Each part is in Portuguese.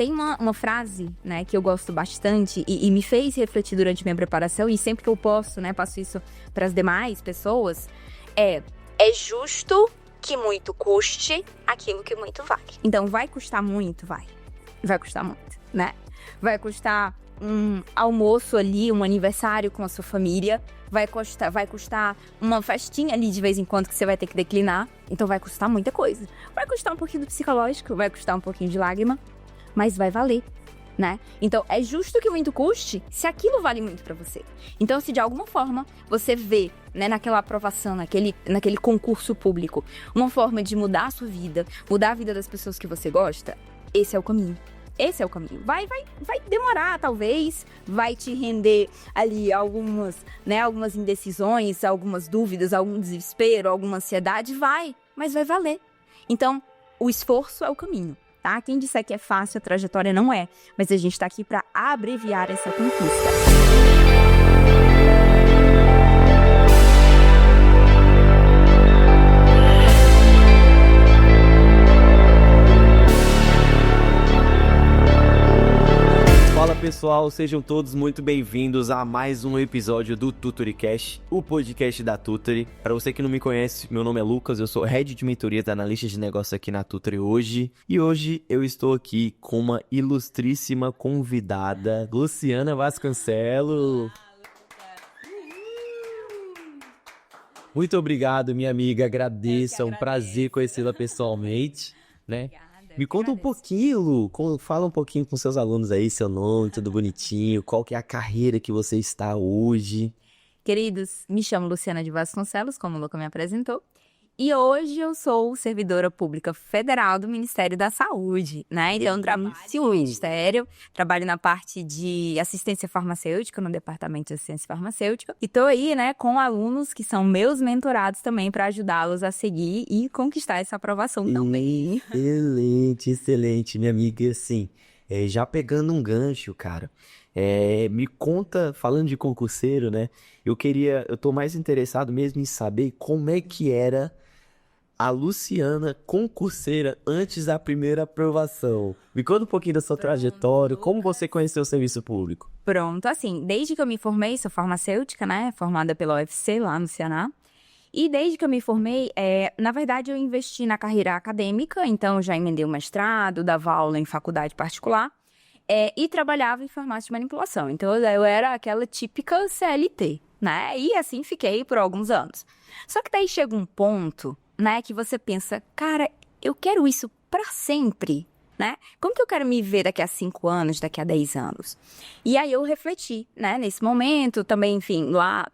Tem uma frase, né, que eu gosto bastante e me fez refletir durante minha preparação, e sempre que eu posso, né, passo isso para as demais pessoas, é justo que muito custe aquilo que muito vale. Então, vai custar muito? Vai custar muito, né? Vai custar um almoço ali, um aniversário com a sua família, vai custar uma festinha ali de vez em quando que você vai ter que declinar, então vai custar muita coisa. Vai custar um pouquinho do psicológico, vai custar um pouquinho de lágrima, mas vai valer, né? Então, é justo que muito custe se aquilo vale muito pra você. Então, se de alguma forma você vê, né, naquela aprovação, naquele concurso público, uma forma de mudar a sua vida, mudar a vida das pessoas que você gosta, esse é o caminho. Esse é o caminho. Vai demorar, talvez, vai te render ali algumas indecisões, algumas dúvidas, algum desespero, alguma ansiedade, mas vai valer. Então, o esforço é o caminho, tá? Quem disser que é fácil, a trajetória não é, mas a gente tá aqui para abreviar essa conquista. Fala pessoal, sejam todos muito bem-vindos a mais um episódio do TutoriCast, o podcast da Tutory. Para você que não me conhece, meu nome é Lucas, eu sou Head de Mentorias e Analista de Negócio aqui na Tutory hoje. E hoje eu estou aqui com uma ilustríssima convidada, Luciana Vasconcelos. Muito obrigado, minha amiga, agradeço, é um prazer conhecê-la pessoalmente, né? Me conta um pouquinho, Lu, fala um pouquinho com seus alunos aí, seu nome, tudo bonitinho, qual que é a carreira que você está hoje? Queridos, me chamo Luciana de Vasconcelos, como o Luca me apresentou, e hoje eu sou servidora pública federal do Ministério da Saúde, né? Então, trabalho no Ministério, trabalho na parte de assistência farmacêutica, no Departamento de Assistência Farmacêutica, e tô aí, né, com alunos que são meus mentorados também para ajudá-los a seguir e conquistar essa aprovação também. Excelente, minha amiga, e assim, já pegando um gancho, cara, me conta, falando de concurseiro, né, eu tô mais interessado mesmo em saber como é que era a Luciana concurseira antes da primeira aprovação. Me conta um pouquinho da sua trajetória, como você conheceu o serviço público? Pronto, assim, desde que eu me formei, sou farmacêutica, né, formada pela UFC lá no Ceará. E desde que eu me formei, na verdade eu investi na carreira acadêmica, então eu já emendei o mestrado, dava aula em faculdade particular, e trabalhava em farmácia de manipulação. Então eu era aquela típica CLT, né? E assim fiquei por alguns anos. Só que daí chega um ponto, né, que você pensa, cara, eu quero isso pra sempre, né? Como que eu quero me ver daqui a 5 anos, daqui a 10 anos? E aí eu refleti, né, nesse momento, também, enfim, lá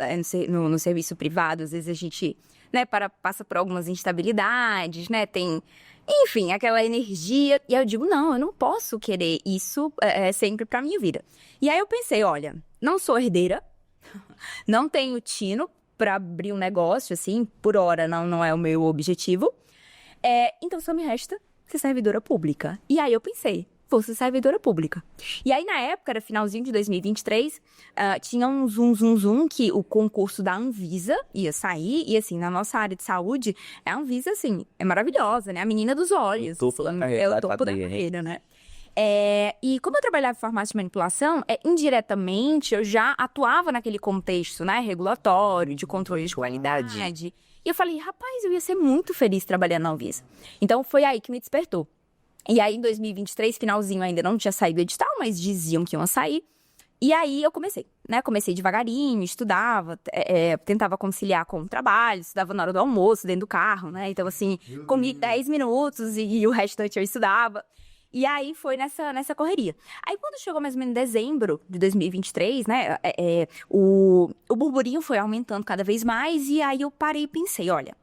no serviço privado, às vezes a gente, né, passa por algumas instabilidades, né, tem, enfim, aquela energia, e aí eu digo, não, eu não posso querer isso sempre pra minha vida. E aí eu pensei, olha, não sou herdeira, não tenho tino pra abrir um negócio, assim, por hora não é o meu objetivo, então só me resta ser servidora pública. E aí eu pensei, vou ser servidora pública. E aí na época, era finalzinho de 2023, tinha um zoom que o concurso da Anvisa ia sair, e assim, na nossa área de saúde, a Anvisa, assim, é maravilhosa, né? A menina dos olhos. Topo da carreira, é o topo da carreira, né? E como eu trabalhava em farmácia de manipulação, indiretamente eu já atuava naquele contexto, né, regulatório, de controle de qualidade. E eu falei, rapaz, eu ia ser muito feliz trabalhando na Anvisa. Então foi aí que me despertou. E aí em 2023, finalzinho, ainda não tinha saído o edital, mas diziam que iam sair. E aí eu comecei, né? Comecei devagarinho, estudava, tentava conciliar com o trabalho, estudava na hora do almoço, dentro do carro, né? Então assim, comi 10 minutos e o restante eu estudava. E aí foi nessa correria. Aí quando chegou mais ou menos em dezembro de 2023, né, o burburinho foi aumentando cada vez mais, e aí eu parei e pensei, olha,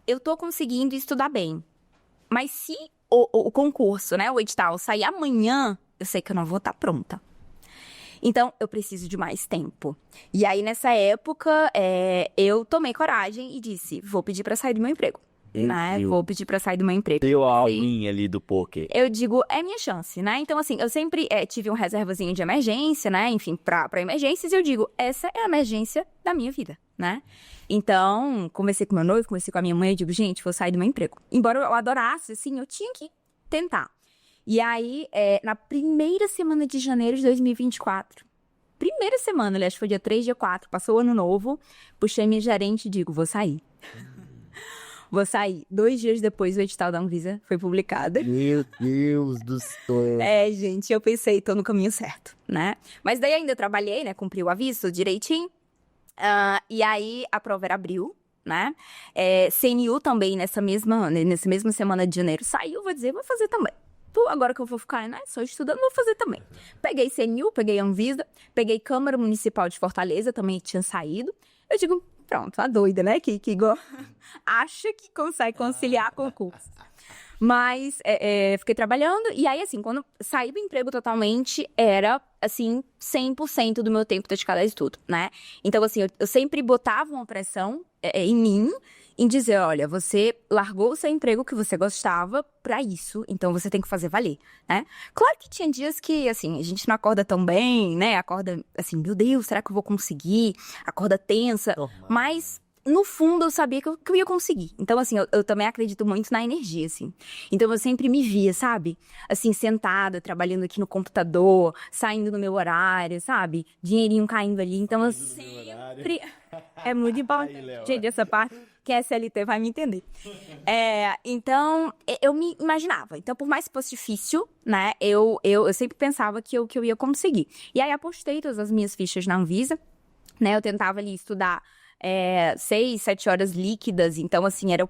eu tô conseguindo estudar bem, mas se o concurso, né, o edital sair amanhã, eu sei que eu não vou estar pronta. Então, eu preciso de mais tempo. E aí, nessa época, eu tomei coragem e disse, vou pedir pra sair do meu emprego. Né? Vou pedir pra sair do meu emprego. Deu a aulinha ali do poker. Eu digo, é minha chance, né? Então, assim, eu sempre tive um reservazinho de emergência, né? Enfim, pra emergências, e eu digo, essa é a emergência da minha vida, né? Então, conversei com meu noivo, conversei com a minha mãe, eu digo, gente, vou sair do meu emprego. Embora eu adorasse, assim, eu tinha que tentar. E aí, na primeira semana de janeiro de 2024, primeira semana, aliás, foi dia 3, dia 4, passou o ano novo, puxei minha gerente e digo, vou sair. Vou sair. 2 dias depois, o edital da Anvisa foi publicado. Meu Deus do céu. Gente, eu pensei, tô no caminho certo, né? Mas daí ainda eu trabalhei, né? Cumpri o aviso direitinho. E aí, a prova era abril, né? CNU também, nessa mesma semana de janeiro, saiu, vou dizer, vou fazer também. Agora que eu vou ficar, né, só estudando, vou fazer também. Peguei CNU, peguei Anvisa, peguei Câmara Municipal de Fortaleza, também tinha saído. Eu digo, pronto, a doida, né, que acha que consegue conciliar concurso. Mas fiquei trabalhando, e aí, assim, quando saí do emprego totalmente, era, assim, 100% do meu tempo dedicado a estudo, né? Então, assim, eu sempre botava uma pressão em mim, em dizer, olha, você largou o seu emprego que você gostava pra isso, então você tem que fazer valer, né? Claro que tinha dias que, assim, a gente não acorda tão bem, né? Acorda, assim, meu Deus, será que eu vou conseguir? Acorda tensa, mas no fundo eu sabia que eu ia conseguir. Então, assim, eu também acredito muito na energia, assim. Então, eu sempre me via, sabe? Assim, sentada, trabalhando aqui no computador, saindo no meu horário, sabe? Dinheirinho caindo ali. Então, eu sempre... É muito importante. Gente, essa parte, quem é CLT vai me entender. Então, eu me imaginava. Então, por mais que fosse difícil, né? Eu sempre pensava que eu ia conseguir. E aí, apostei todas as minhas fichas na Anvisa, né? Eu tentava ali estudar 6, 7 horas líquidas, então, assim, era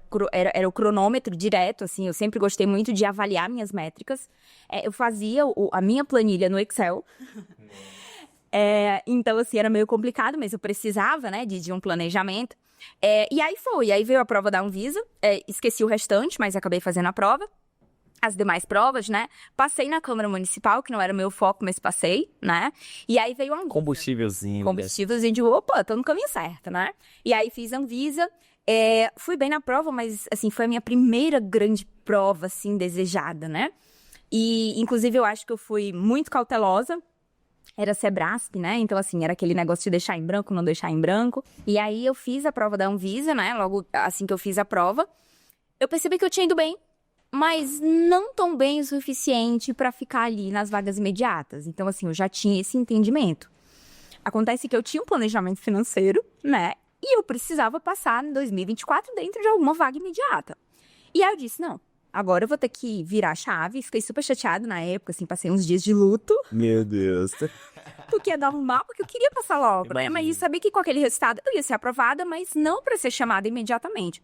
o cronômetro direto, assim, eu sempre gostei muito de avaliar minhas métricas. Eu fazia a minha planilha no Excel. Então, assim, era meio complicado, mas eu precisava, né, de um planejamento. E aí veio a prova da Anvisa, esqueci o restante, mas acabei fazendo a prova. As demais provas, né? Passei na Câmara Municipal, que não era o meu foco, mas passei, né? E aí veio a Anvisa. Combustívelzinho. Combustívelzinho de, opa, tô no caminho certo, né? E aí fiz a Anvisa, fui bem na prova, mas, assim, foi a minha primeira grande prova, assim, desejada, né? E, inclusive, eu acho que eu fui muito cautelosa. Era Sebrasp, né? Então, assim, era aquele negócio de deixar em branco, não deixar em branco. E aí eu fiz a prova da Anvisa, né? Logo assim que eu fiz a prova, eu percebi que eu tinha ido bem, mas não tão bem o suficiente para ficar ali nas vagas imediatas. Então, assim, eu já tinha esse entendimento. Acontece que eu tinha um planejamento financeiro, né? E eu precisava passar em 2024 dentro de alguma vaga imediata. E aí eu disse, não, agora eu vou ter que virar a chave. Fiquei super chateada na época, assim, passei uns dias de luto. Meu Deus. Porque ia dar um mal, porque eu queria passar logo, né? Mas sabia que com aquele resultado eu ia ser aprovada, mas não para ser chamada imediatamente.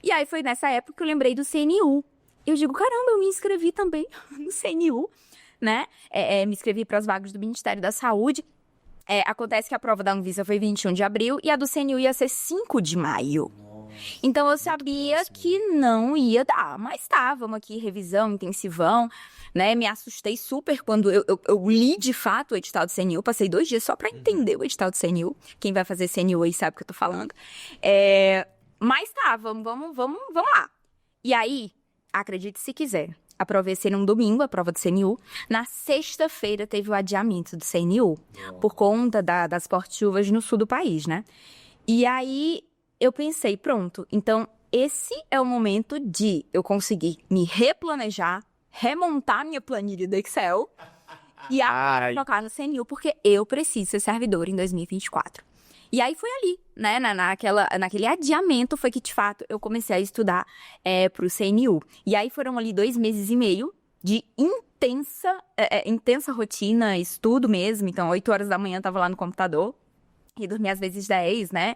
E aí foi nessa época que eu lembrei do CNU. Eu digo, caramba, eu me inscrevi também no CNU, né? Me inscrevi para as vagas do Ministério da Saúde. Acontece que a prova da Anvisa foi 21 de abril e a do CNU ia ser 5 de maio. Então eu sabia que não ia dar, mas tá, vamos aqui, revisão, intensivão, né? Me assustei super quando eu li de fato o edital do CNU, passei 2 dias só para entender o edital do CNU. Quem vai fazer CNU aí sabe o que eu tô falando. Mas tá, vamos lá. E aí, acredite se quiser, a prova ia ser num domingo, a prova do CNU. Na sexta-feira teve o adiamento do CNU, por conta das fortes chuvas no sul do país, né? E aí eu pensei, pronto, então esse é o momento de eu conseguir me replanejar, remontar minha planilha do Excel e colocar no CNU, porque eu preciso ser servidor em 2024. E aí foi ali, né, naquele adiamento foi que, de fato, eu comecei a estudar pro CNU. E aí foram ali 2 meses e meio de intensa rotina, estudo mesmo. Então, 8 horas da manhã eu tava lá no computador e dormia às vezes 10, né?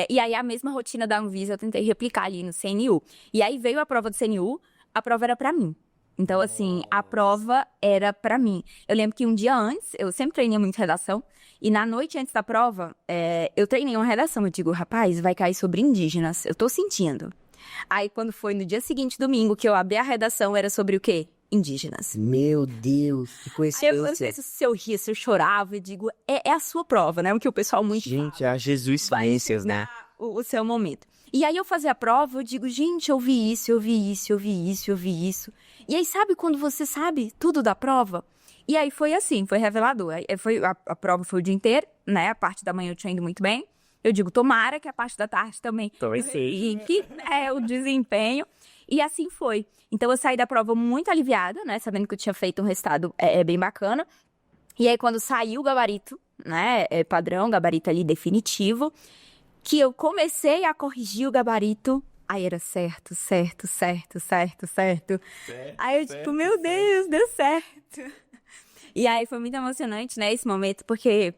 E aí a mesma rotina da Anvisa eu tentei replicar ali no CNU. E aí veio a prova do CNU, a prova era pra mim. Então, assim, a prova era pra mim. Eu lembro que um dia antes, eu sempre treinei muito redação, e na noite antes da prova, eu treinei uma redação. Eu digo, rapaz, vai cair sobre indígenas, eu tô sentindo. Aí, quando foi no dia seguinte, domingo, que eu abri a redação, era sobre o quê? Indígenas. Meu Deus, que coincidência. Eu não sei se eu ria, se eu chorava, eu digo, é a sua prova, né? O que o pessoal muito Gente, fala. a Jesus Vências, né? O seu momento. E aí eu fazia a prova, eu digo, gente, eu vi isso, eu vi isso, eu vi isso, eu vi isso. E aí, sabe quando você sabe tudo da prova? E aí foi assim, foi revelador. A prova foi o dia inteiro, né? A parte da manhã eu tinha ido muito bem. Eu digo, tomara que a parte da tarde também Talvez seja. que o desempenho. E assim foi. Então, eu saí da prova muito aliviada, né? Sabendo que eu tinha feito um resultado bem bacana. E aí, quando saiu o gabarito, né? Padrão, gabarito ali definitivo, que eu comecei a corrigir o gabarito, aí era certo. Aí eu, tipo, meu Deus, deu certo. E aí foi muito emocionante, né, esse momento, porque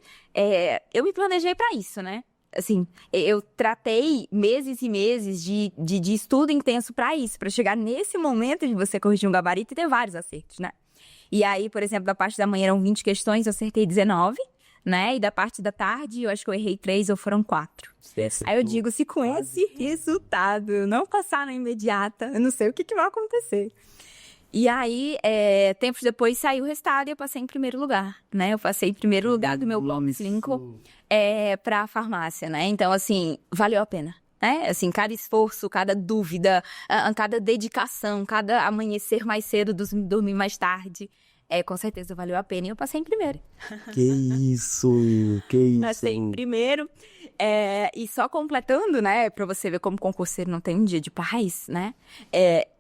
eu me planejei pra isso, né? Assim, eu tratei meses e meses de estudo intenso pra isso, pra chegar nesse momento de você corrigir um gabarito e ter vários acertos, né? E aí, por exemplo, da parte da manhã eram 20 questões, eu acertei 19, né? E da parte da tarde, eu acho que eu errei 3 ou foram 4. Aí eu digo, se com esse resultado eu não passar na imediata, eu não sei o que vai acontecer. E aí, tempos depois, saiu o resultado e eu passei em primeiro lugar, né? Eu passei em primeiro lugar do meu bloco 5 pra farmácia, né? Então, assim, valeu a pena, né? Assim, cada esforço, cada dúvida, cada dedicação, cada amanhecer mais cedo, dormir mais tarde, com certeza valeu a pena e eu passei em primeiro. Que isso, que isso. Passei em primeiro. E só completando, né? Pra você ver como concurseiro não tem um dia de paz, né?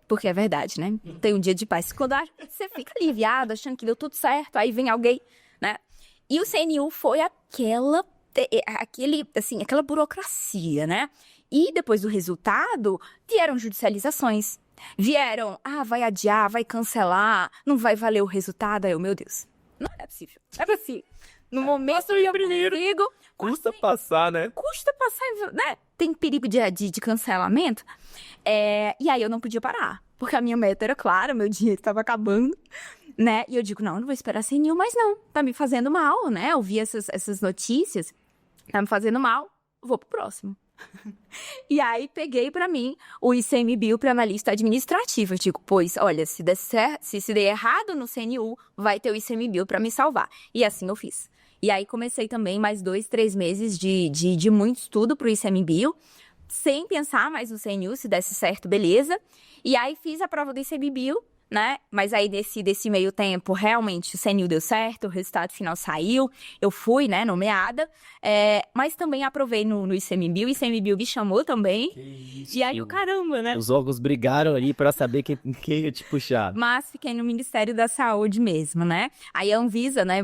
Porque é verdade, né? Tem um dia de paz. Quando você fica aliviado, achando que deu tudo certo, aí vem alguém, né? E o CNU foi aquela burocracia, né? E depois do resultado, vieram judicializações. Vieram, vai adiar, vai cancelar, não vai valer o resultado. Aí eu, meu Deus, não é possível. É possível. No momento que eu consigo... Custa passar, né? Custa passar, né? Tem perigo de cancelamento. E aí eu não podia parar. Porque a minha meta era clara, meu dinheiro estava acabando, né? E eu digo, não vou esperar CNU, mas não. Tá me fazendo mal, né? Eu vi essas notícias, tá me fazendo mal, vou pro próximo. E aí peguei pra mim o ICMBio para analista administrativo. Eu digo, pois, olha, se der errado no CNU, vai ter o ICMBio para me salvar. E assim eu fiz. E aí comecei também mais 2, 3 meses de muito estudo pro ICMBio, sem pensar mais no CNU, se desse certo, beleza. E aí fiz a prova do ICMBio, né? Mas aí desse meio tempo, realmente, o CNU deu certo, o resultado final saiu, eu fui, né, nomeada, mas também aprovei no ICMBio, o ICMBio me chamou também. E aí, caramba, né? Os órgãos brigaram ali pra saber quem ia te puxar. Mas fiquei no Ministério da Saúde mesmo, né? Aí a Anvisa, né,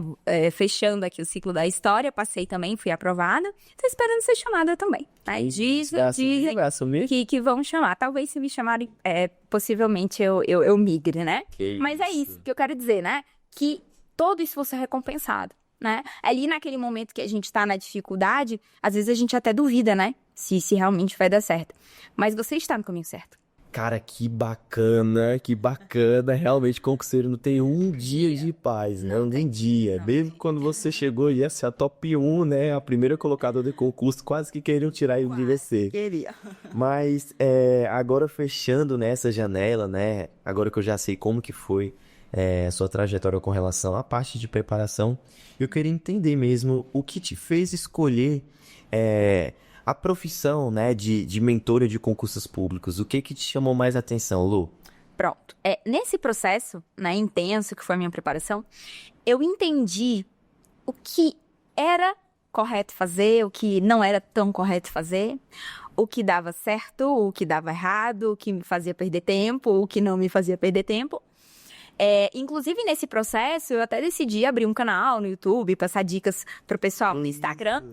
fechando aqui o ciclo da história, passei também, fui aprovada. Tô esperando ser chamada também. Aí dizem que vão chamar. Talvez se me chamarem, possivelmente eu migre, né? Mas é isso que eu quero dizer, né? Que todo esforço é recompensado, né? Ali naquele momento que a gente tá na dificuldade, às vezes a gente até duvida, né? Se realmente vai dar certo. Mas você está no caminho certo. Cara, que bacana. Realmente, concurseiro não tem um dia de paz, né? Não tem dia. Mesmo quando você chegou, ia ser a top 1, né? A primeira colocada do concurso, quase que queriam tirar ele de você. Queria. Mas, agora fechando nessa janela, né? Agora que eu já sei como que foi a sua trajetória com relação à parte de preparação, eu queria entender mesmo o que te fez escolher a profissão, né, de mentora de concursos públicos. O que te chamou mais atenção, Lu? Pronto. Nesse processo, né, intenso que foi a minha preparação, eu entendi o que era correto fazer, o que não era tão correto fazer, o que dava certo, o que dava errado, o que me fazia perder tempo, o que não me fazia perder tempo. Inclusive, nesse processo, eu até decidi abrir um canal no YouTube, passar dicas pro pessoal no Instagram.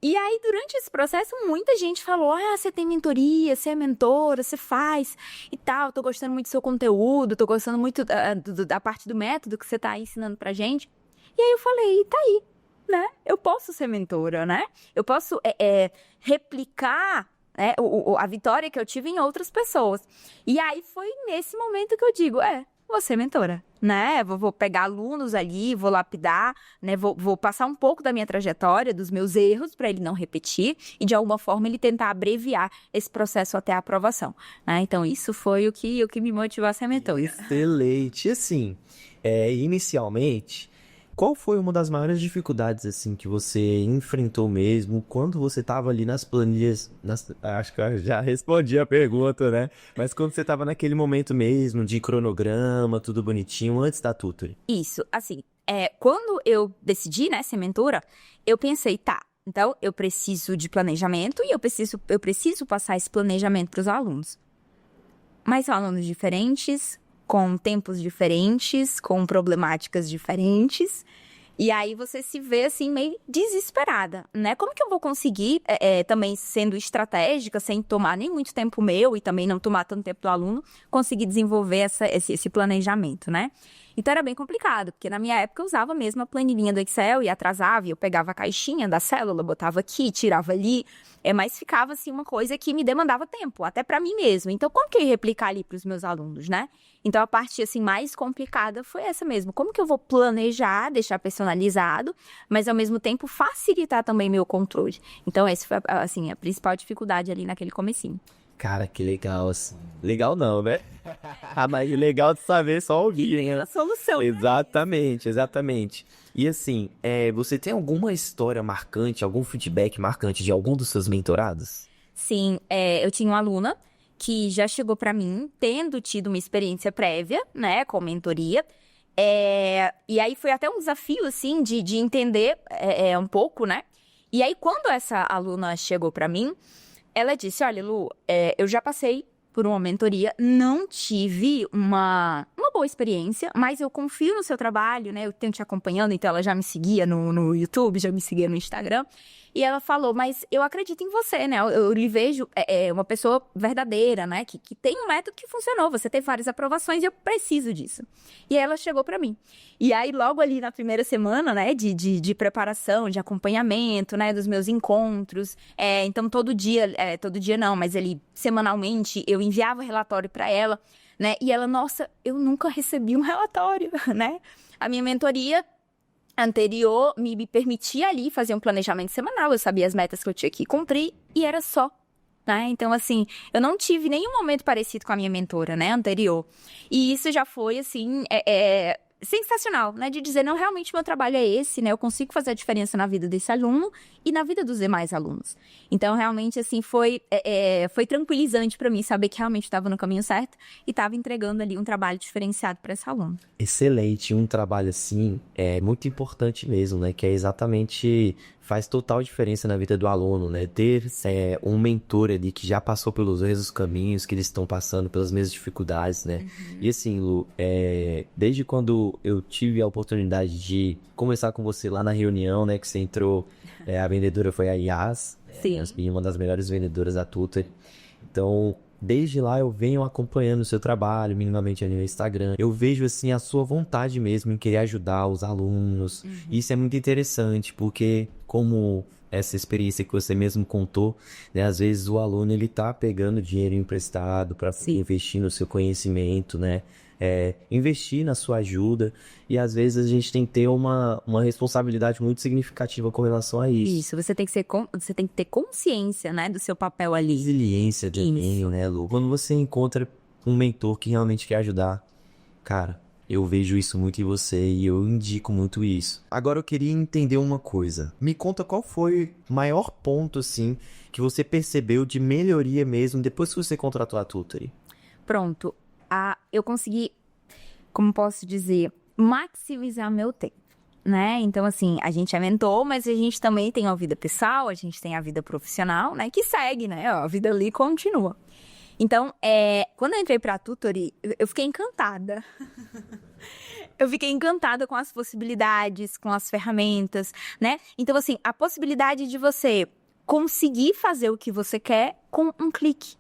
E aí, durante esse processo, muita gente falou, você tem mentoria, você é mentora, você faz e tal, tô gostando muito do seu conteúdo, tô gostando muito da parte do método que você tá ensinando pra gente. E aí eu falei, tá aí, né? Eu posso ser mentora, né? Eu posso replicar, né, a vitória que eu tive em outras pessoas. E aí foi nesse momento que eu digo, vou ser mentora, né? Vou pegar alunos ali, vou lapidar, né? Vou passar um pouco da minha trajetória, dos meus erros, para ele não repetir e, de alguma forma, ele tentar abreviar esse processo até a aprovação, né? Então, isso foi o que me motivou a ser mentora. Excelente. E assim, inicialmente, qual foi uma das maiores dificuldades, assim, que você enfrentou mesmo quando você estava ali nas planilhas? Acho que eu já respondi a pergunta, né? Mas quando você estava naquele momento mesmo de cronograma, tudo bonitinho, antes da tutoria? Isso, assim, quando eu decidi, né, ser mentora, eu pensei, então eu preciso de planejamento e eu preciso passar esse planejamento para os alunos. mas são alunos diferentes, com tempos diferentes, com problemáticas diferentes. E aí você se vê, assim, meio desesperada, né? Como que eu vou conseguir, também sendo estratégica, sem tomar nem muito tempo meu e também não tomar tanto tempo do aluno, conseguir desenvolver esse planejamento, né? Então era bem complicado, porque na minha época eu usava mesmo a planilhinha do Excel e atrasava, e eu pegava a caixinha da célula, botava aqui, tirava ali, mas ficava, assim, uma coisa que me demandava tempo, até para mim mesmo. Então, como que eu ia replicar ali para os meus alunos, né? Então, a parte, assim, mais complicada foi essa mesmo. Como que eu vou planejar, deixar personalizado, mas, ao mesmo tempo, facilitar também meu controle? Então, essa foi, assim, a principal dificuldade ali naquele comecinho. Cara, que legal, assim. Legal não, né? Mas legal de saber só ouvir, né? A solução. Exatamente, exatamente. E assim, você tem alguma história marcante, algum feedback marcante de algum dos seus mentorados? Sim, eu tinha uma aluna que já chegou para mim, tendo tido uma experiência prévia, né, com mentoria. E aí foi até um desafio, assim, de entender um pouco, né? E aí, quando essa aluna chegou para mim, ela disse, olha, Lu, eu já passei por uma mentoria, não tive uma boa experiência, mas eu confio no seu trabalho, né? Eu tenho te acompanhando, então ela já me seguia no YouTube, já me seguia no Instagram. E ela falou, mas eu acredito em você, né? Eu lhe vejo uma pessoa verdadeira, né? Que tem um método que funcionou, você teve várias aprovações e eu preciso disso. E aí ela chegou pra mim. E aí, logo ali na primeira semana, né? De preparação, de acompanhamento, né? Dos meus encontros. Então, todo dia não, mas ali, semanalmente, eu enviava relatório pra ela, né? E ela, nossa, eu nunca recebi um relatório, né? A minha mentoria anterior me permitia ali fazer um planejamento semanal, eu sabia as metas que eu tinha que cumprir e era só, né? Então, assim, eu não tive nenhum momento parecido com a minha mentora, né, anterior. E isso já foi, assim, sensacional, né, de dizer, não, realmente meu trabalho é esse, né, eu consigo fazer a diferença na vida desse aluno e na vida dos demais alunos. Então, realmente, assim, foi tranquilizante para mim saber que realmente estava no caminho certo e estava entregando ali um trabalho diferenciado para esse aluno. Excelente, um trabalho assim é muito importante mesmo, né? Que é exatamente, faz total diferença na vida do aluno, né? Ter um mentor ali que já passou pelos mesmos caminhos que eles estão passando, pelas mesmas dificuldades, né? E assim, Lu, desde quando eu tive a oportunidade de conversar com você lá na reunião, né? Que você entrou, a vendedora foi a Yas, Sim. uma das melhores vendedoras da Tutor. Então, desde lá eu venho acompanhando o seu trabalho, minimamente ali no Instagram. Eu vejo, assim, a sua vontade mesmo em querer ajudar os alunos. Isso é muito interessante, porque como essa experiência que você mesmo contou, né? Às vezes o aluno, ele tá pegando dinheiro emprestado para investir no seu conhecimento, né? Investir na sua ajuda, e às vezes a gente tem que ter uma responsabilidade muito significativa com relação a isso. Isso, você tem que ter consciência, né, do seu papel ali. Resiliência de empenho, né, Lu? Quando você encontra um mentor que realmente quer ajudar, cara, eu vejo isso muito em você e eu indico muito isso. Agora eu queria entender uma coisa. Me conta qual foi o maior ponto, assim, que você percebeu de melhoria mesmo depois que você contratou a Tutory? Pronto. Eu consegui, como posso dizer, maximizar meu tempo, né? Então, assim, a gente é mentor, mas a gente também tem a vida pessoal, a gente tem a vida profissional, né? Que segue, né? A vida ali continua. Então, quando eu entrei pra Tutory, eu fiquei encantada. Eu fiquei encantada com as possibilidades, com as ferramentas, né? Então, assim, a possibilidade de você conseguir fazer o que você quer com um clique,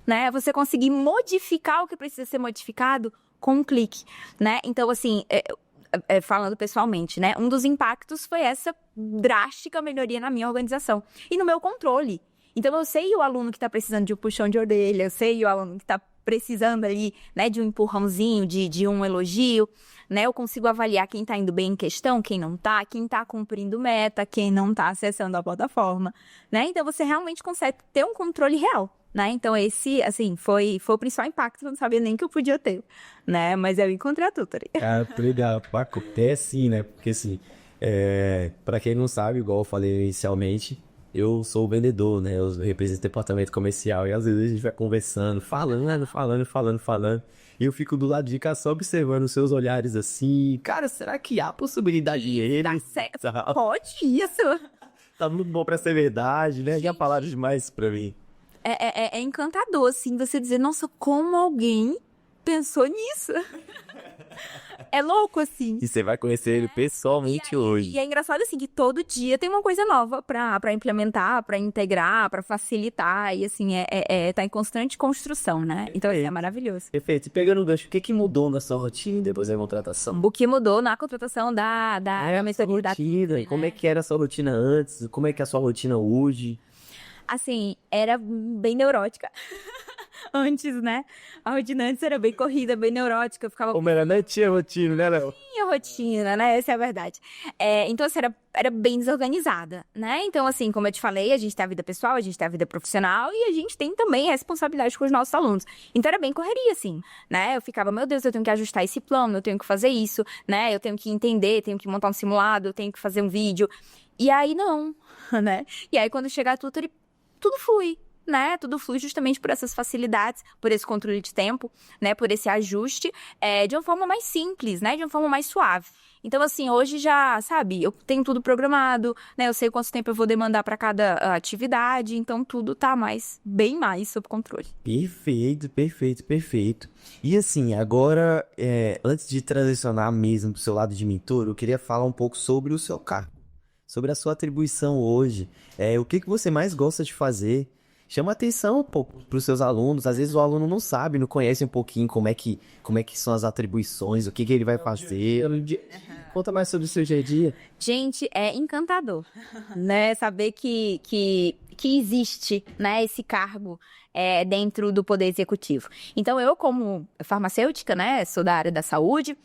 né? Você conseguir modificar o que precisa ser modificado com um clique, né? Então, assim, falando pessoalmente, né? Um dos impactos foi essa drástica melhoria na minha organização e no meu controle. Então, eu sei o aluno que está precisando de um puxão de orelha, eu sei o aluno que está precisando ali, né, de um empurrãozinho, de um elogio, né? Eu consigo avaliar quem está indo bem em questão, quem não está, quem está cumprindo meta, quem não está acessando a plataforma, né? Então, você realmente consegue ter um controle real, né? Então, esse, assim, foi o principal impacto, eu não sabia nem que eu podia ter, né? Mas eu encontrei a Tutory. Legal. É sim, né? Porque, assim, pra quem não sabe, igual eu falei inicialmente, eu sou o vendedor, né? Eu represento o departamento comercial e às vezes a gente vai conversando, falando. E eu fico do lado de cá só observando os seus olhares assim. Cara, será que há possibilidade de ele? Tá certo. Pode isso. Tá muito bom pra ser verdade, né? Já falaram demais pra mim. é encantador, assim, você dizer, nossa, como alguém pensou nisso? É louco, assim. E você vai conhecer ele pessoalmente hoje. E é engraçado, assim, que todo dia tem uma coisa nova pra implementar, pra integrar, pra facilitar. E, assim, tá em constante construção, né? Então, é maravilhoso. Perfeito. E pegando o gancho, o que mudou na sua rotina depois da contratação? O que mudou na contratação da A sua rotina. Como é que era a sua rotina antes? Como é que é a sua rotina hoje? Assim, era bem neurótica. Antes, né? A rotina antes era bem corrida, bem neurótica. Eu ficava Como era, né? Tinha rotina, né, Léo? minha rotina, né? Essa é a verdade. Então, assim, era bem desorganizada, né? Então, assim, como eu te falei, a gente tem a vida pessoal, a gente tem a vida profissional e a gente tem também responsabilidade com os nossos alunos. Então, era bem correria, assim, né? Eu ficava, meu Deus, eu tenho que ajustar esse plano, eu tenho que fazer isso, né? Eu tenho que entender, tenho que montar um simulado, eu tenho que fazer um vídeo. E aí, não, né? E aí, quando chegar tudo flui. Né? Tudo flui justamente por essas facilidades, por esse controle de tempo, né? Por esse ajuste, de uma forma mais simples, né? De uma forma mais suave. Então, assim, hoje já, sabe, eu tenho tudo programado, né? Eu sei quanto tempo eu vou demandar para cada atividade, então tudo tá bem mais sob controle. Perfeito, perfeito, perfeito. E assim, agora, antes de transicionar mesmo pro seu lado de mentor, eu queria falar um pouco sobre o seu cargo, sobre a sua atribuição hoje. O que você mais gosta de fazer? Chama atenção, pô, pros seus alunos. Às vezes o aluno não sabe, não conhece um pouquinho como é que são as atribuições, o que ele vai fazer. Conta mais sobre o seu dia a dia. Gente, é encantador, né? Saber que existe, né, esse cargo dentro do Poder Executivo. Então, eu, como farmacêutica, né, sou da área da saúde,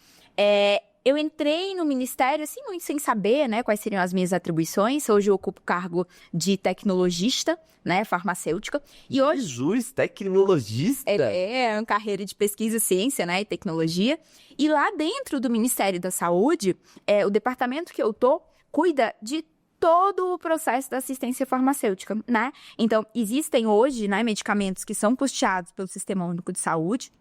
eu entrei no ministério, assim, muito sem saber, né, quais seriam as minhas atribuições. Hoje eu ocupo o cargo de tecnologista, né, farmacêutica. E hoje... Jesus, tecnologista? É uma carreira de pesquisa, ciência, né, e tecnologia. E lá dentro do Ministério da Saúde, o departamento que eu tô cuida de todo o processo da assistência farmacêutica, né? Então, existem hoje, né, medicamentos que são custeados pelo Sistema Único de Saúde,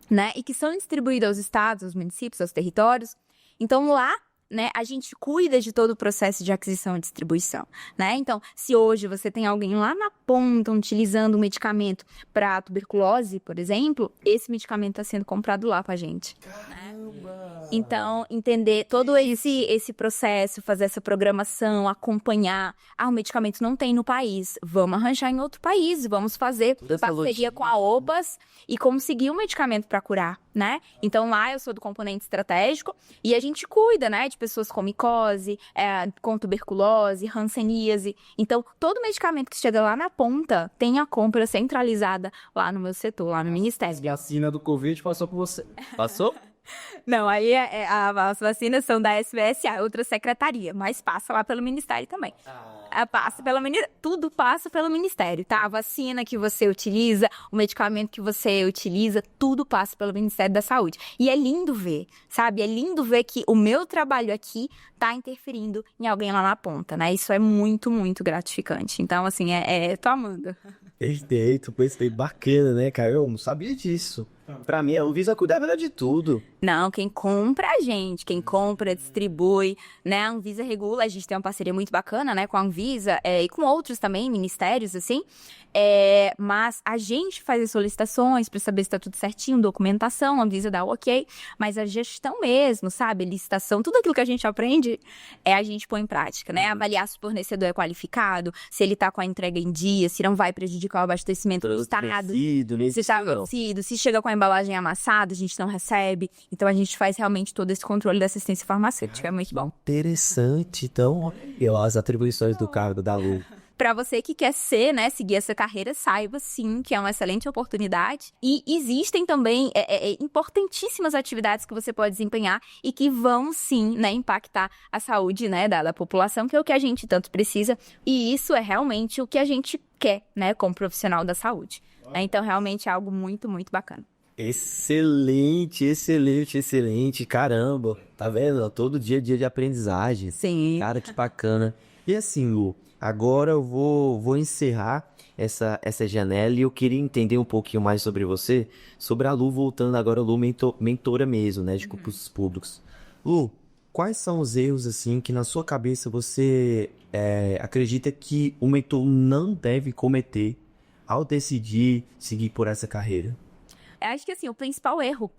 né, e que são distribuídos aos estados, aos municípios, aos territórios. Então, lá, né, a gente cuida de todo o processo de aquisição e distribuição, né? Então, se hoje você tem alguém lá na ponta utilizando um medicamento para tuberculose, por exemplo, esse medicamento está sendo comprado lá para a gente. Caramba! Então, entender todo esse processo, fazer essa programação, acompanhar. O medicamento não tem no país, vamos arranjar em outro país, vamos fazer parceria com a OBAS e conseguir um medicamento para curar, né? Então, lá eu sou do componente estratégico e a gente cuida, né, de pessoas com micose, com tuberculose, hanseníase. Então, todo medicamento que chega lá na ponta tem a compra centralizada lá no meu setor, lá no Ministério. A vacina do Covid passou por você. Passou? Não, aí as vacinas são da SBSA, outra secretaria, mas passa lá pelo Ministério também. Tudo passa pelo Ministério, tá? A vacina que você utiliza, o medicamento que você utiliza, tudo passa pelo Ministério da Saúde. E é lindo ver, sabe? É lindo ver que o meu trabalho aqui tá interferindo em alguém lá na ponta, né? Isso é muito, muito gratificante. Então, assim, tô amando. Perfeito, bacana, né, cara? Eu não sabia disso. Pra mim, a Anvisa cuidava de tudo. Não, quem compra é a gente, quem compra, distribui, né? A Anvisa regula, a gente tem uma parceria muito bacana, né, com a Anvisa e com outros também, ministérios, assim. Mas a gente faz as solicitações para saber se tá tudo certinho, documentação, a Anvisa dá o ok, mas a gestão mesmo, sabe? Licitação, tudo aquilo que a gente aprende, a gente põe em prática, né? Avaliar se o fornecedor é qualificado, se ele tá com a entrega em dia, se não vai prejudicar o abastecimento do estado, se tá vencido, se chega com a embalagem amassada, a gente não recebe. Então, a gente faz realmente todo esse controle da assistência farmacêutica. É muito bom. Interessante. Então, as atribuições do cargo da Lu. Para você que quer seguir essa carreira, saiba sim que é uma excelente oportunidade. E existem também importantíssimas atividades que você pode desempenhar e que vão sim, né, impactar a saúde, né, da população, que é o que a gente tanto precisa. E isso é realmente o que a gente quer, né, como profissional da saúde. Então, realmente é algo muito, muito bacana. Excelente, excelente, excelente. Caramba, tá vendo? Todo dia é dia de aprendizagem. Sim. Cara, que bacana. E assim, Lu, agora eu vou encerrar essa janela e eu queria entender um pouquinho mais sobre você, sobre a Lu, voltando agora, a Lu mentora mesmo, né, de concursos públicos. Lu, quais são os erros, assim, que na sua cabeça você acredita que o mentor não deve cometer ao decidir seguir por essa carreira? Eu acho que, assim, o principal erro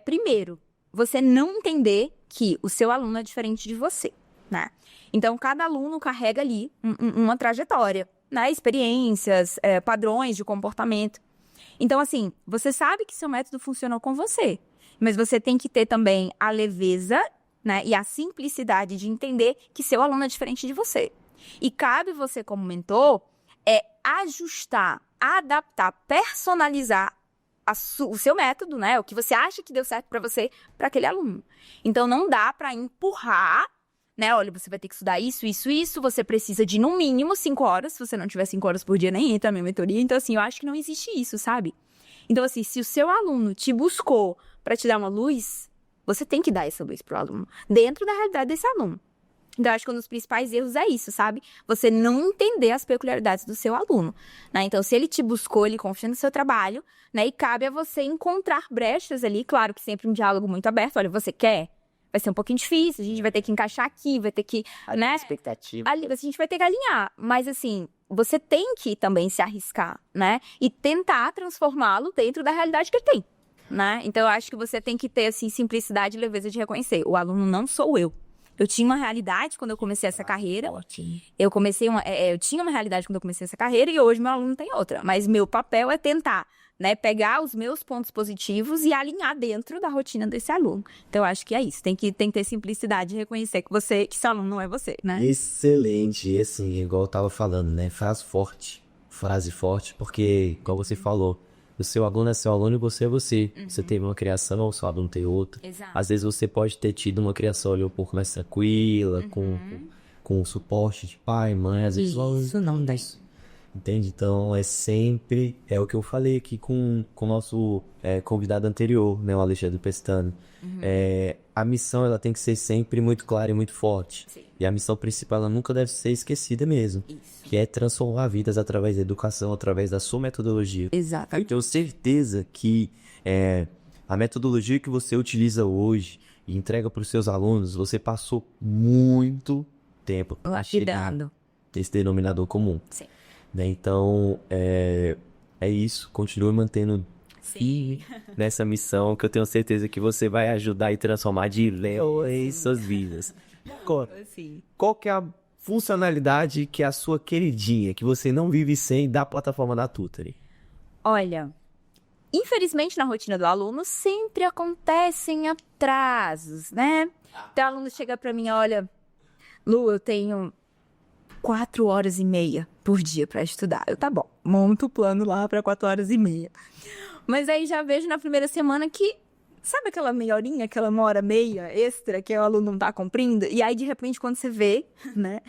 primeiro, você não entender que o seu aluno é diferente de você, né? Então, cada aluno carrega ali uma trajetória, né? Experiências, padrões de comportamento. Então, assim, você sabe que seu método funcionou com você, mas você tem que ter também a leveza, né, e a simplicidade de entender que seu aluno é diferente de você. E cabe você, como mentor, ajustar, adaptar, personalizar o seu método, né, o que você acha que deu certo para você, para aquele aluno. Então, não dá para empurrar, né, olha, você vai ter que estudar isso, isso, isso, você precisa de, no mínimo, 5 horas, se você não tiver 5 horas por dia, nem entra na minha mentoria. Então, assim, eu acho que não existe isso, sabe? Então, assim, se o seu aluno te buscou para te dar uma luz, você tem que dar essa luz pro aluno, dentro da realidade desse aluno. Então, eu acho que um dos principais erros é isso, sabe? Você não entender as peculiaridades do seu aluno, né? Então, se ele te buscou, ele confia no seu trabalho, né? E cabe a você encontrar brechas ali, claro que sempre um diálogo muito aberto. Olha, você quer? Vai ser um pouquinho difícil, a gente vai ter que encaixar aqui, vai ter que, né? Expectativa. Ali, a gente vai ter que alinhar, mas assim, você tem que também se arriscar, né? E tentar transformá-lo dentro da realidade que ele tem, né? Então, eu acho que você tem que ter, assim, simplicidade e leveza de reconhecer. O aluno não sou eu. Eu tinha uma realidade quando eu comecei essa carreira. Ótimo. Eu tinha uma realidade quando eu comecei essa carreira e hoje meu aluno tem outra. Mas meu papel é tentar, né, pegar os meus pontos positivos e alinhar dentro da rotina desse aluno. Então, eu acho que é isso. Tem que ter simplicidade e reconhecer que seu aluno não é você, né? Excelente. E assim, igual eu tava falando, né? Frase forte, porque, igual você falou, o seu aluno é seu aluno e você é você. Você teve uma criação, o seu aluno tem outra. Exato. Às vezes você pode ter tido uma criação ali um pouco mais tranquila, com o suporte de pai, mãe, às vezes Isso não dá. entende? Então, é o que eu falei aqui com o nosso convidado anterior, né, o Alexandre Pestano. A missão, ela tem que ser sempre muito clara e muito forte. Sim. E a missão principal, ela nunca deve ser esquecida mesmo. Isso. Que é transformar vidas através da educação, através da sua metodologia. Exato. Eu tenho certeza que a metodologia que você utiliza hoje e entrega para os seus alunos, você passou muito tempo a chegar Lapidando. nesse denominador comum. Sim. Né? Então, é isso. Continue mantendo firme nessa missão, que eu tenho certeza que você vai ajudar e transformar de leões suas vidas. Sim. Qual que é a funcionalidade que é a sua queridinha, que você não vive sem da plataforma da Tutory? Olha, infelizmente na rotina do aluno sempre acontecem atrasos, né? Então o aluno chega pra mim, olha, Lu, eu tenho 4 horas e meia por dia pra estudar. Tá bom, monto o plano lá pra 4 horas e meia. Mas aí já vejo na primeira semana que, sabe aquela meia horinha, aquela 1h30 extra que o aluno não tá cumprindo? E aí, de repente, quando você vê, né,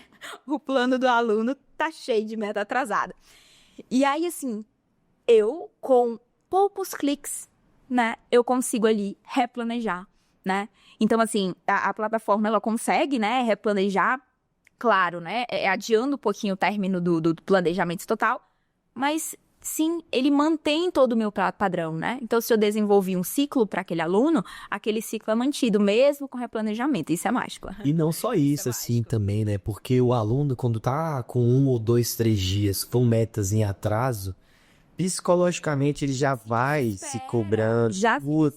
o plano do aluno tá cheio de meta atrasada. E aí, assim, eu, com poucos cliques, né, eu consigo ali replanejar, né? Então, assim, a plataforma, ela consegue, né, replanejar, claro, né, adiando um pouquinho o término do planejamento total, mas sim, ele mantém todo o meu padrão, né? Então, se eu desenvolvi um ciclo para aquele aluno, aquele ciclo é mantido, mesmo com replanejamento. Isso é mágico. E não só isso, assim, também, né? Porque o aluno, quando tá com 1 ou 2, 3 dias com metas em atraso, psicologicamente ele já vai se cobrando.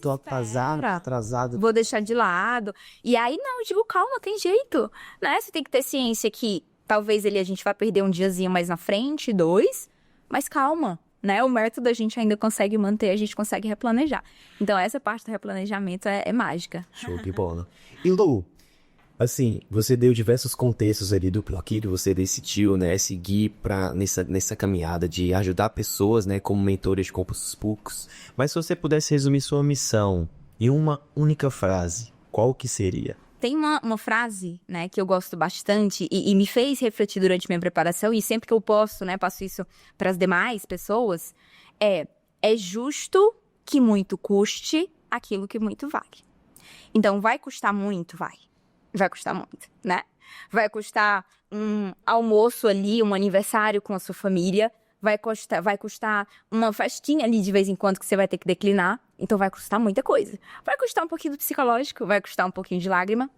Tô atrasado. Vou deixar de lado. E aí, não, eu digo, calma, tem jeito, né? Você tem que ter ciência que talvez a gente vai perder um diazinho mais na frente, 2, mas calma, né? O método a gente ainda consegue manter, a gente consegue replanejar. Então, essa parte do replanejamento é mágica. Show de bola. E Lu, assim, você deu diversos contextos ali do porquê você decidiu, né, seguir nessa caminhada de ajudar pessoas, né, como mentores de concursos públicos. Mas se você pudesse resumir sua missão em uma única frase, qual que seria? Tem uma frase, né, que eu gosto bastante e me fez refletir durante minha preparação, e sempre que eu posso, né, passo isso para as demais pessoas, é justo que muito custe aquilo que muito vale. Então, vai custar muito? Vai custar muito, né? Vai custar um almoço ali, um aniversário com a sua família, vai custar uma festinha ali de vez em quando que você vai ter que declinar. Então vai custar muita coisa. Vai custar um pouquinho do psicológico, vai custar um pouquinho de lágrima,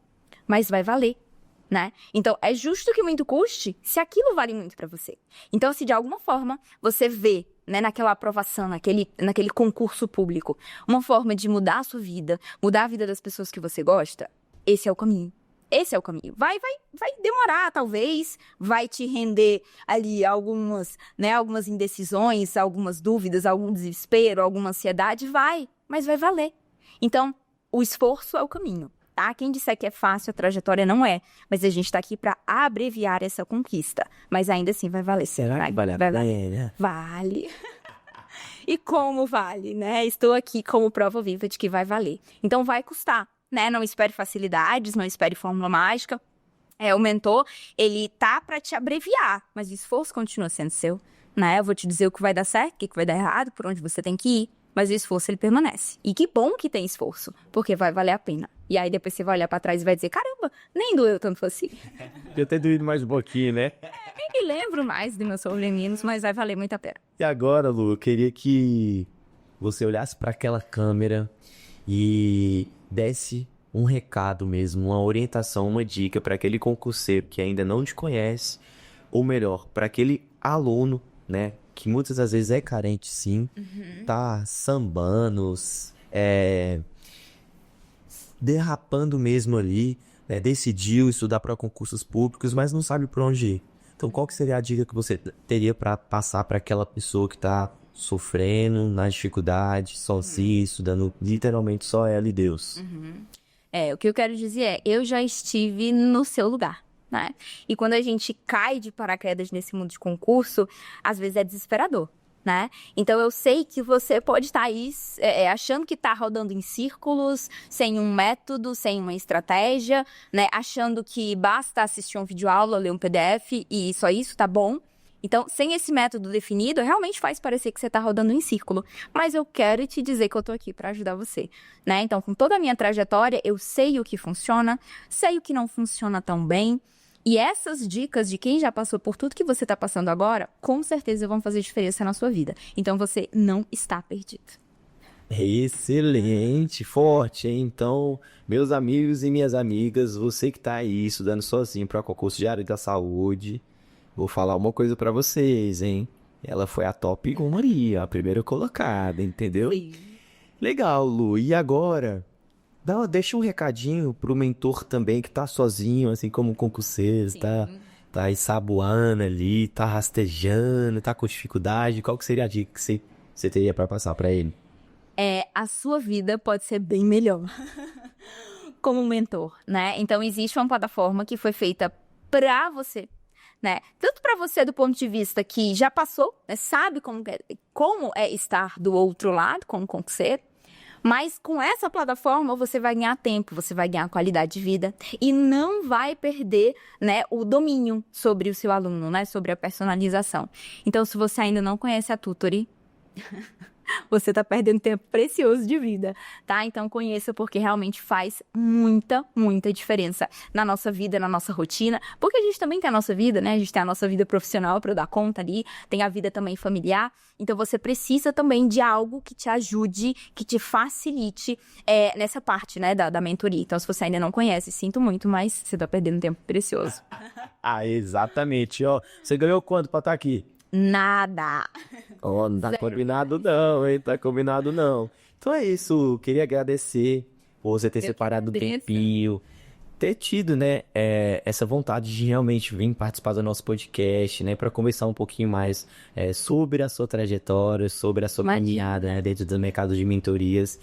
mas vai valer. né? Então, é justo que muito custe se aquilo vale muito pra você. Então, se de alguma forma você vê, né, naquela aprovação, naquele concurso público, uma forma de mudar a sua vida, mudar a vida das pessoas que você gosta, esse é o caminho. Esse é o caminho. Vai demorar, talvez, vai te render ali algumas indecisões, algumas dúvidas, algum desespero, alguma ansiedade, mas vai valer. Então, o esforço é o caminho. Tá? Quem disser que é fácil, a trajetória não é. Mas a gente tá aqui para abreviar essa conquista. Mas ainda assim vai valer. Será que vale a pena? Vale. E como vale, né? Estou aqui como prova viva de que vai valer. Então vai custar, né? Não espere facilidades, não espere fórmula mágica. O mentor, ele tá para te abreviar, mas o esforço continua sendo seu, né? Eu vou te dizer o que vai dar certo, o que vai dar errado, por onde você tem que ir. Mas o esforço, ele permanece. E que bom que tem esforço, porque vai valer a pena. E aí depois você vai olhar pra trás e vai dizer, caramba, nem doeu tanto assim. Podia ter doído mais um pouquinho, né? Nem me lembro mais dos meus sobremeninos, mas vai valer muito a pena. E agora, Lu, eu queria que você olhasse para aquela câmera e desse um recado mesmo, uma orientação, uma dica para aquele concurseiro que ainda não te conhece, ou melhor, para aquele aluno, né, que muitas das vezes é carente, sim, tá sambando, derrapando mesmo ali, né, decidiu estudar para concursos públicos, mas não sabe por onde ir. Então, qual que seria a dica que você teria para passar para aquela pessoa que tá sofrendo, na dificuldade, sozinha, estudando literalmente só ela e Deus? O que eu quero dizer é, eu já estive no seu lugar, né? E quando a gente cai de paraquedas nesse mundo de concurso, às vezes é desesperador, né? Então eu sei que você pode estar aí achando que está rodando em círculos, sem um método, sem uma estratégia, né? Achando que basta assistir um videoaula, ler um PDF e só isso tá bom. Então, sem esse método definido, realmente faz parecer que você está rodando em círculo. Mas eu quero te dizer que eu tô aqui para ajudar você, né? Então, com toda a minha trajetória, eu sei o que funciona, sei o que não funciona tão bem. E essas dicas de quem já passou por tudo que você está passando agora, com certeza vão fazer diferença na sua vida. Então, você não está perdido. Excelente, forte, hein? Então, meus amigos e minhas amigas, você que tá aí estudando sozinho para concurso de área da saúde, vou falar uma coisa para vocês, hein? Ela foi a top 1 ali, a primeira colocada, entendeu? Sim. Legal, Lu. E agora, deixa um recadinho pro mentor também que tá sozinho, assim como o concurseiro, tá aí saboando ali, tá rastejando, tá com dificuldade. Qual que seria a dica que você teria para passar para ele? A sua vida pode ser bem melhor como um mentor, né? Então, existe uma plataforma que foi feita para você, né? Tanto para você do ponto de vista que já passou, né? Sabe como é estar do outro lado como concurseiro, mas com essa plataforma você vai ganhar tempo, você vai ganhar qualidade de vida e não vai perder, né, o domínio sobre o seu aluno, né? Sobre a personalização. Então, se você ainda não conhece a Tutory, você tá perdendo tempo precioso de vida, tá? Então conheça, porque realmente faz muita, muita diferença na nossa vida, na nossa rotina, porque a gente também tem a nossa vida, né? A gente tem a nossa vida profissional para dar conta ali, tem a vida também familiar, então você precisa também de algo que te ajude, que te facilite nessa parte, né, da mentoria. Então, se você ainda não conhece, sinto muito, mas você tá perdendo tempo precioso. Exatamente, ó. Você ganhou quanto pra estar aqui? Nada. Ó, não tá combinado não, hein? Tá combinado não. Então é isso, queria agradecer por você ter separado um tempinho, ter tido, né, essa vontade de realmente vir participar do nosso podcast, né, para conversar um pouquinho mais sobre a sua trajetória, sobre a sua caminhada, né, dentro do mercado de mentorias.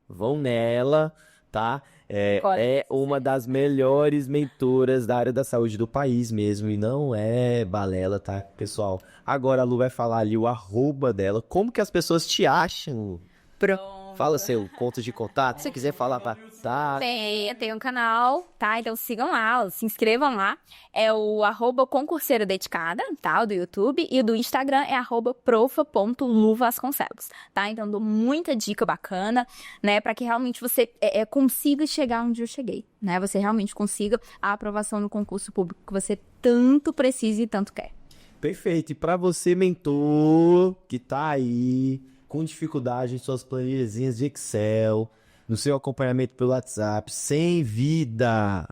Vão nela, tá? É uma das melhores mentoras da área da saúde do país mesmo, e não é balela, tá, pessoal? Agora a Lu vai falar ali o @, dela, como que as pessoas te acham? Pronto. Fala seu ponto de contato, se você quiser falar pra... Tá. Tem um canal, tá? Então sigam lá, se inscrevam lá. É o @concurseira dedicada, tá? O do YouTube. E o do Instagram é @profa.luvasconcelos, tá? Então dou muita dica bacana, né? Pra que realmente você consiga chegar onde eu cheguei, né? Você realmente consiga a aprovação no concurso público que você tanto precisa e tanto quer. Perfeito. E pra você, mentor, que tá aí com dificuldade em suas planilhazinhas de Excel, no seu acompanhamento pelo WhatsApp, sem vida,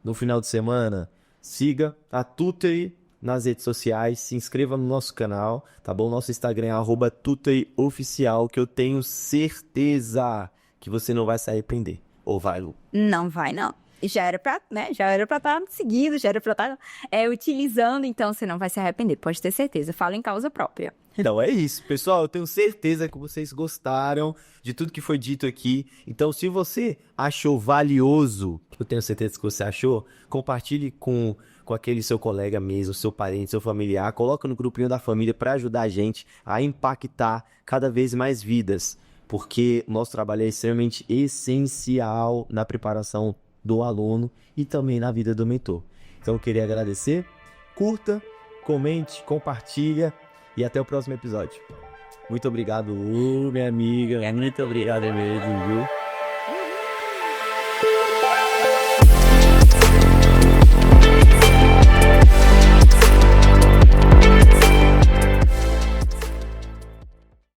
no final de semana, siga a Tutory nas redes sociais, se inscreva no nosso canal, tá bom? Nosso Instagram é @tutoryoficial, que eu tenho certeza que você não vai se arrepender. Ou vai, Lu? Não vai, não. Já era pra, né? Já era pra estar seguindo, já era pra estar utilizando, então você não vai se arrepender, pode ter certeza. Falo em causa própria. Então é isso, pessoal. Eu tenho certeza que vocês gostaram de tudo que foi dito aqui. Então, se você achou valioso, eu tenho certeza que você achou, compartilhe com aquele seu colega mesmo, seu parente, seu familiar. Coloca no grupinho da família para ajudar a gente a impactar cada vez mais vidas. Porque o nosso trabalho é extremamente essencial na preparação do aluno e também na vida do mentor. Então, eu queria agradecer. Curta, comente, compartilha. E até o próximo episódio. Muito obrigado, Lu, minha amiga. Muito obrigado mesmo, viu?